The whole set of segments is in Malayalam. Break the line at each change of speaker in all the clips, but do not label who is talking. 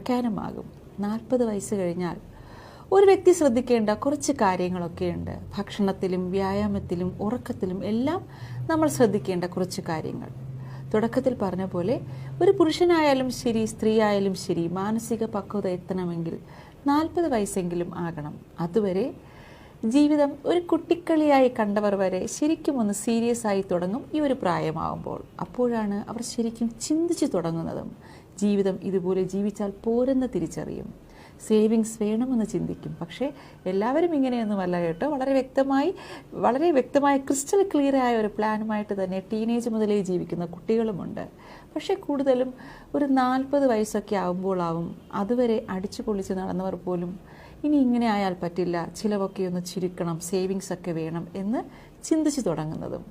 പഠിക്കാനുമാകും. 40 വയസ്സ് കഴിഞ്ഞാൽ ഒരു വ്യക്തി ശ്രദ്ധിക്കേണ്ട കുറച്ച് കാര്യങ്ങളൊക്കെയുണ്ട്. ഭക്ഷണത്തിലും വ്യായാമത്തിലും ഉറക്കത്തിലും എല്ലാം നമ്മൾ ശ്രദ്ധിക്കേണ്ട കുറച്ച് കാര്യങ്ങൾ. തുടക്കത്തിൽ പറഞ്ഞ പോലെ ഒരു പുരുഷനായാലും ശരി, സ്ത്രീ ആയാലും ശരി, മാനസിക പക്വത എത്തണമെങ്കിൽ 40 വയസ്സെങ്കിലും ആകണം. അതുവരെ ജീവിതം ഒരു കുട്ടിക്കളിയായി കണ്ടവർ വരെ ശരിക്കും ഒന്ന് സീരിയസ് ആയി തുടങ്ങും ഈ ഒരു പ്രായമാവുമ്പോൾ. അപ്പോഴാണ് അവർ ശരിക്കും ചിന്തിച്ചു തുടങ്ങുന്നതും ജീവിതം ഇതുപോലെ ജീവിച്ചാൽ പോരെന്ന് തിരിച്ചറിയും. സേവിങ്സ് വേണമെന്ന് ചിന്തിക്കും. പക്ഷേ എല്ലാവരും ഇങ്ങനെയൊന്നുമല്ല കേട്ടോ. വളരെ വ്യക്തമായ ക്രിസ്റ്റൽ ക്ലിയർ ആയ ഒരു പ്ലാനുമായിട്ട് തന്നെ ടീനേജ് മുതലേ ജീവിക്കുന്ന കുട്ടികളുമുണ്ട്. പക്ഷേ കൂടുതലും ഒരു 40 വയസ്സൊക്കെ ആവുമ്പോഴാവും അതുവരെ അടിച്ചു പൊളിച്ച് നടന്നവർ പോലും ഇനി ഇങ്ങനെ ആയാൽ പറ്റില്ല, ചിലവൊക്കെ ഒന്ന് ചുരുക്കണം, സേവിങ്സ് ഒക്കെ വേണം എന്ന് ചിന്തിച്ചു തുടങ്ങുന്നതും.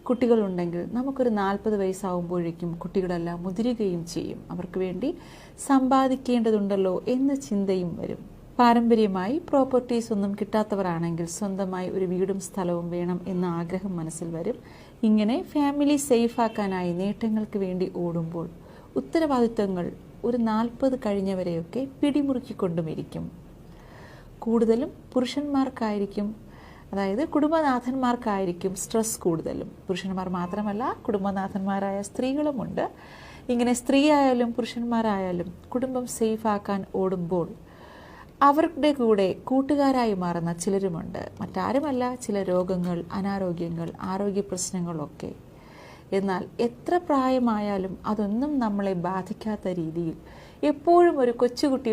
കുട്ടികളുണ്ടെങ്കിൽ നമുക്കൊരു 40 വയസ്സാവുമ്പോഴേക്കും കുട്ടികളെല്ലാം മുതിരുകയും ചെയ്യും. അവർക്ക് വേണ്ടി സമ്പാദിക്കേണ്ടതുണ്ടല്ലോ എന്ന ചിന്തയും വരും. പാരമ്പര്യമായി പ്രോപ്പർട്ടീസ് ഒന്നും കിട്ടാത്തവരാണെങ്കിൽ സ്വന്തമായി ഒരു വീടും സ്ഥലവും വേണം എന്ന ആഗ്രഹം മനസ്സിൽ വരും. ഇങ്ങനെ ഫാമിലി സേഫ് ആക്കാനായി നേട്ടങ്ങൾക്ക് വേണ്ടി ഓടുമ്പോൾ ഉത്തരവാദിത്വങ്ങൾ ഒരു 40 കഴിഞ്ഞവരെയൊക്കെ പിടിമുറുക്കിക്കൊണ്ടുമിരിക്കും. കൂടുതലും പുരുഷന്മാർക്കായിരിക്കും, അതായത് കുടുംബനാഥന്മാർക്കായിരിക്കും സ്ട്രെസ് കൂടുതലും. പുരുഷന്മാർ മാത്രമല്ല, കുടുംബനാഥന്മാരായ സ്ത്രീകളുമുണ്ട്. ഇങ്ങനെ സ്ത്രീ ആയാലും പുരുഷന്മാരായാലും കുടുംബം സേഫ് ആക്കാൻ ഓടുമ്പോൾ അവരുടെ കൂടെ കൂട്ടുകാരായി മാറുന്ന ചിലരുമുണ്ട്. മറ്റാരുമല്ല, ചില രോഗങ്ങൾ, അനാരോഗ്യങ്ങൾ, ആരോഗ്യ പ്രശ്നങ്ങളൊക്കെ. എന്നാൽ എത്ര പ്രായമായാലും അതൊന്നും നമ്മളെ ബാധിക്കാത്ത രീതിയിൽ എപ്പോഴും ഒരു കൊച്ചുകുട്ടി